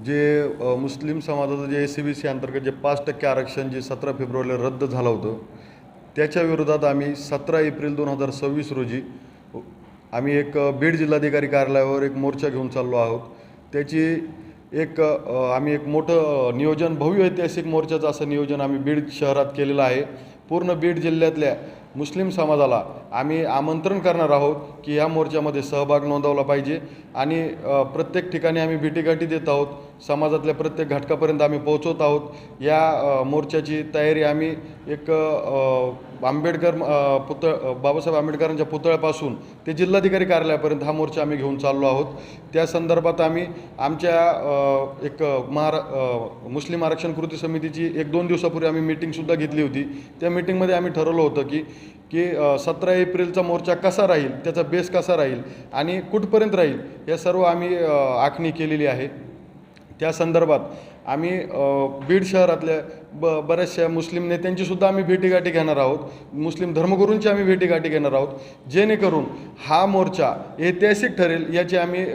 जे मुस्लिम समाजाचं जे SCBC अंतर्गत जे 5% आरक्षण जे 17 फेब्रुवारीला रद्द झालं होतं, त्याच्या विरोधात आम्ही 17 एप्रिल 2026 रोजी आम्ही एक बीड जिल्हाधिकारी कार्यालयावर एक मोर्चा घेऊन चाललो आहोत. त्याची एक आम्ही एक मोठं नियोजन, भव्य ऐतिहासिक मोर्चाचं असं नियोजन आम्ही बीड शहरात केलेलं आहे. पूर्ण बीड जिल्ह्यातल्या मुस्लिम समाजाला आम्ही आमंत्रण करणार आहोत की या मोर्चामध्ये सहभाग नोंदवला पाहिजे आणि प्रत्येक ठिकाणी आम्ही भेटीगाठी देत आहोत. समाजातल्या प्रत्येक घटकापर्यंत आम्ही पोहोचवत आहोत. या मोर्चाची तयारी आम्ही एक बाबासाहेब आंबेडकरांच्या पुतळ्यापासून ते जिल्हाधिकारी कार्यालयापर्यंत हा मोर्चा आम्ही घेऊन चाललो आहोत. त्या संदर्भात आम्ही आमच्या एक मुस्लिम आरक्षण कृती समितीची 1-2 दिवसापूर्वी आम्ही मीटिंगसुद्धा घेतली होती. त्या मीटिंगमध्ये आम्ही ठरवलं होतं की 17 एप्रिलचा मोर्चा कसा राहील, त्याचा बेस कसा राहील आणि कुठपर्यंत राहील, या सर्व आम्ही आखणी केलेली आहे. त्या संदर्भात आम्ही बीड शहरातल्या बऱ्याचशा मुस्लिम नेत्यांचीसुद्धा आम्ही भेटीगाठी घेणार आहोत. मुस्लिम धर्मगुरूंची आम्ही भेटीगाठी घेणार आहोत, जेणेकरून हा मोर्चा ऐतिहासिक ठरेल याची आम्ही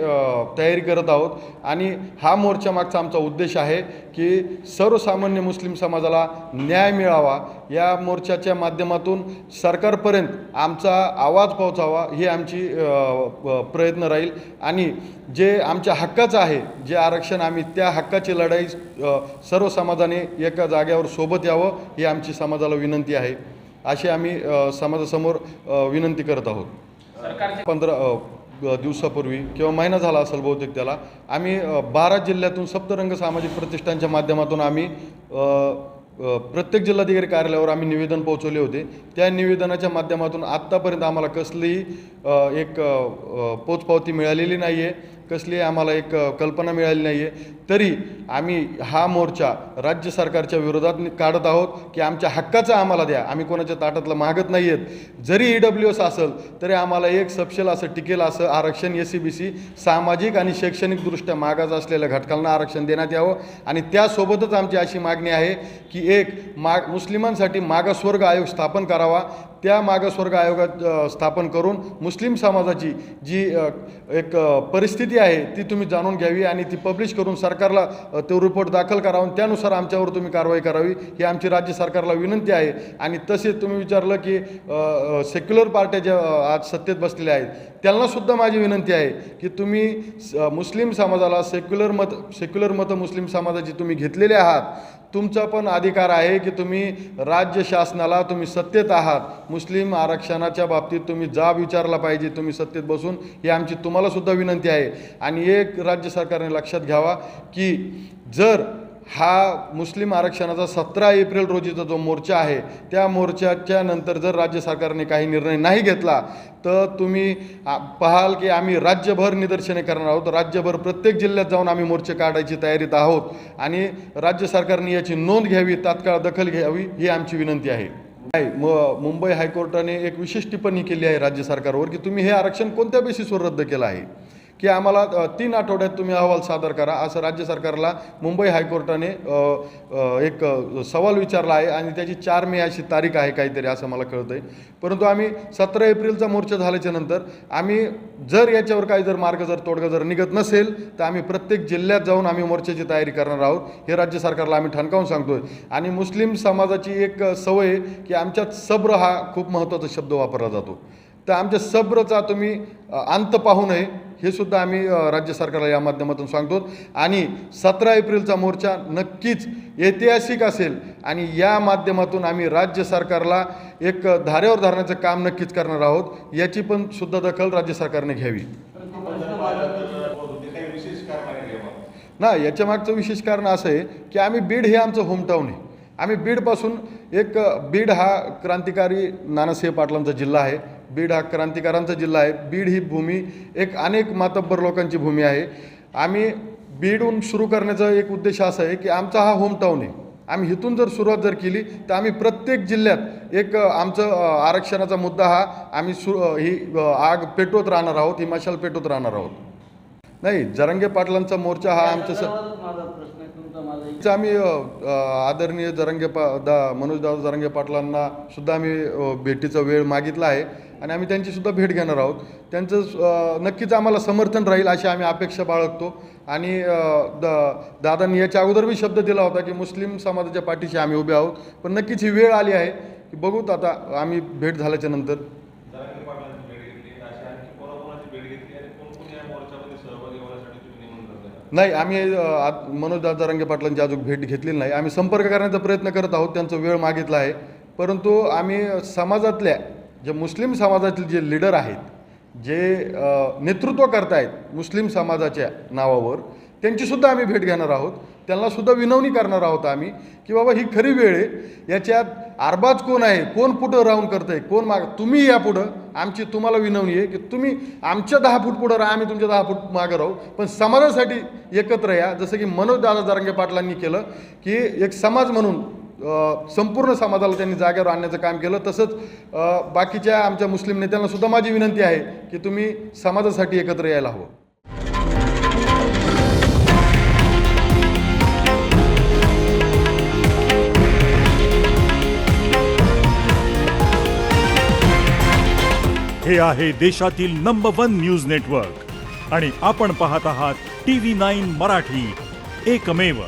तयारी करत आहोत. आणि हा मोर्चा मागचा आमचा उद्देश आहे की सर्वसामान्य मुस्लिम समाजाला न्याय मिळावा, या मोर्चाच्या माध्यमातून सरकारपर्यंत आमचा आवाज पोहोचावा ही आमची प्रयत्न राहील. आणि जे आमच्या हक्काचं आहे, जे आरक्षण आम्ही त्या हक्काची लढाई सर्व समाजाने एका जाग्यावर सोबत यावं ही आमची समाजाला विनंती आहे. अशी आम्ही समाजासमोर विनंती करत आहोत. 15 दिवसापूर्वी किंवा महिना झाला असेल बहुतेक त्याला, आम्ही 12 जिल्ह्यातून सप्तरंग सामाजिक प्रतिष्ठानच्या माध्यमातून आम्ही प्रत्येक जिल्हाधिकारी कार्यालयावर आम्ही निवेदन पोहोचवले होते. त्या निवेदनाच्या माध्यमातून आत्तापर्यंत आम्हाला कसलीही एक पोचपावती मिळालेली नाही आहे, कसली आम्हाला एक कल्पना मिळाली नाही आहे. तरी आम्ही हा मोर्चा राज्य सरकारच्या विरोधात काढत आहोत की आमच्या हक्काचं आम्हाला द्या. आम्ही कोणाच्या ताटातलं मागत नाही आहेत. जरी EWS असेल तरी आम्हाला एक सपशेल असं टिकेल असं आरक्षण SCBC सामाजिक आणि शैक्षणिकदृष्ट्या मागास असलेल्या घटकांना आरक्षण देण्यात यावं. आणि त्यासोबतच आमची अशी मागणी आहे की एक मुस्लिमांसाठी मागासवर्ग आयोग स्थापन करावा. त्या मागासवर्ग आयोगात स्थापन करून मुस्लिम समाजाची जी एक परिस्थिती आहे ती तुम्ही जाणून घ्यावी आणि ती पब्लिश करून सरकारला तो रिपोर्ट दाखल करावा. त्यानुसार आमच्यावर तुम्ही कारवाई करावी ही आमची राज्य सरकारला विनंती आहे. आणि तसेच तुम्ही विचारलं की सेक्युलर पार्ट्या ज्या आज सत्तेत बसलेल्या आहेत त्यांनासुद्धा माझी विनंती आहे की तुम्ही मुस्लिम समाजाला सेक्युलर मतं मुस्लिम समाजाची तुम्ही घेतलेले आहात. तुमचा पण अधिकार आहे की तुम्ही राज्य शासनाला, तुम्ही सत्तेत आहात, मुस्लिम आरक्षणाच्या बाबतीत तुम्ही जाब विचारला पाहिजे तुम्ही सत्तेत बसून, ही आमची तुम्हालासुद्धा विनंती आहे. आणि एक राज्य सरकारने लक्षात घ्यावा की जर हा मुस्लिम आरक्षणाचा 17 एप्रिल रोजीचा जो मोर्चा आहे त्या मोर्चाच्या नंतर जर राज्य सरकारने काही निर्णय नाही घेतला तर तुम्ही पाहाल की आम्ही राज्यभर निदर्शने करणार आहोत. राज्यभर प्रत्येक जिल्ह्यात जाऊन आम्ही मोर्चे काढायची तयारीत आहोत. आणि राज्य सरकारने याची नोंद घ्यावी, तात्काळ दखल घ्यावी ही आमची विनंती आहे. मुंबई हायकोर्टाने एक विशेष टिप्पणी केली आहे राज्य सरकारवर की तुम्ही हे आरक्षण कोणत्या बेसिसवर रद्द केलं आहे, की आम्हाला 3 आठवड्यात तुम्ही अहवाल सादर करा, असं राज्य सरकारला मुंबई हायकोर्टाने एक सवाल विचारला आहे. आणि त्याची 4 मे अशी तारीख आहे काहीतरी असं मला कळतं आहे. परंतु आम्ही 17 एप्रिलचा मोर्चा झाल्याच्या नंतर आम्ही जर याच्यावर काही तोडगा जर निघत नसेल तर आम्ही प्रत्येक जिल्ह्यात जाऊन आम्ही मोर्चाची तयारी करणार आहोत हे राज्य सरकारला आम्ही ठणकावून सांगतोय. आणि मुस्लिम समाजाची एक सवय आहे की आमच्यात सब्र हा खूप महत्त्वाचा शब्द वापरला जातो. तर आमच्या सब्रचा तुम्ही अंत पाहू नये हे सुद्धा आम्ही राज्य सरकारला या माध्यमातून सांगतो. आणि 17 एप्रिलचा मोर्चा नक्कीच ऐतिहासिक असेल आणि या माध्यमातून आम्ही राज्य सरकारला एक धारेवर धरण्याचं काम नक्कीच करणार आहोत. याची पण सुद्धा दखल राज्य सरकारने घ्यावी. ना याच्या मागचं विशेष कारण असं आहे की आम्ही बीड हे आमचं होमटाऊन आहे. आम्ही बीडपासून बीड हा क्रांतिकारी नानासाहेब पाटलांचा जिल्हा आहे. बीड हा क्रांतिकारांचा जिल्हा आहे. बीड ही भूमी एक अनेक मातब्बर लोकांची भूमी आहे. आम्ही बीडहून सुरू करण्याचा एक उद्देश असा आहे की आमचा हा होमटाऊन आहे. आम्ही इथून जर सुरुवात जर केली तर आम्ही प्रत्येक जिल्ह्यात एक आमचं आरक्षणाचा मुद्दा हा आम्ही ही आग पेटवत राहणार आहोत, ही मशाल पेटवत राहणार आहोत. नाही, जरांगे पाटलांचा मोर्चा हा आम्ही आदरणीय मनोजदादा जरांगे पाटलांना सुद्धा आम्ही भेटीचा वेळ मागितला आहे आणि आम्ही त्यांची सुद्धा भेट घेणार आहोत. त्यांचं नक्कीच आम्हाला समर्थन राहील अशी आम्ही अपेक्षा बाळगतो. आणि दादांनी याच्या अगोदर मी शब्द दिला होता की मुस्लिम समाजाच्या पाठीशी आम्ही उभे आहोत. पण नक्कीच ही वेळ आली आहे की बघूत आता आम्ही भेट झाल्याच्या नंतर. जरांगे पाटलांची भेट घेतली, अशी आणखी कोणाकोणाची भेट घेतली आणि कोण कोण या मोर्चामध्ये सहभागी होण्यासाठी तुम्ही निमंत्रण देणार? नाही, आम्ही मनोज जरांगे पाटलांची अजून भेट घेतलेली नाही. आम्ही संपर्क करण्याचा प्रयत्न करत आहोत, त्यांचा वेळ मागितला आहे. परंतु आम्ही समाजातल्या जे मुस्लिम समाजातील जे लीडर आहेत, जे नेतृत्व करतायत मुस्लिम समाजाच्या नावावर, त्यांचीसुद्धा आम्ही भेट घेणार आहोत. त्यांनासुद्धा विनवणी करणार आहोत आम्ही की बाबा ही खरी वेळ आहे. याच्यात अरबाज कोण आहे, कोण पुढं राहून करतं आहे, कोण माग, तुम्ही या पुढं. आमची तुम्हाला विनवणी आहे की तुम्ही आमच्या 10 फूट पुढं राहा, आम्ही तुमच्या 10 फूट मागं राहू, पण समाजासाठी एकत्र या. जसं की मनोज दादा जरांगे पाटलांनी केलं की एक समाज म्हणून संपूर्ण समाजाला त्यांनी जागेवर आणण्याचं काम केलं. तसंच बाकीच्या आमच्या मुस्लिम नेत्यांना सुद्धा माझी विनंती आहे की तुम्ही समाजासाठी एकत्र यायला हवं. हे आहे देशातील नंबर 1 न्यूज नेटवर्क आणि आपण पाहत आहात TV9 मराठी, एकमेव.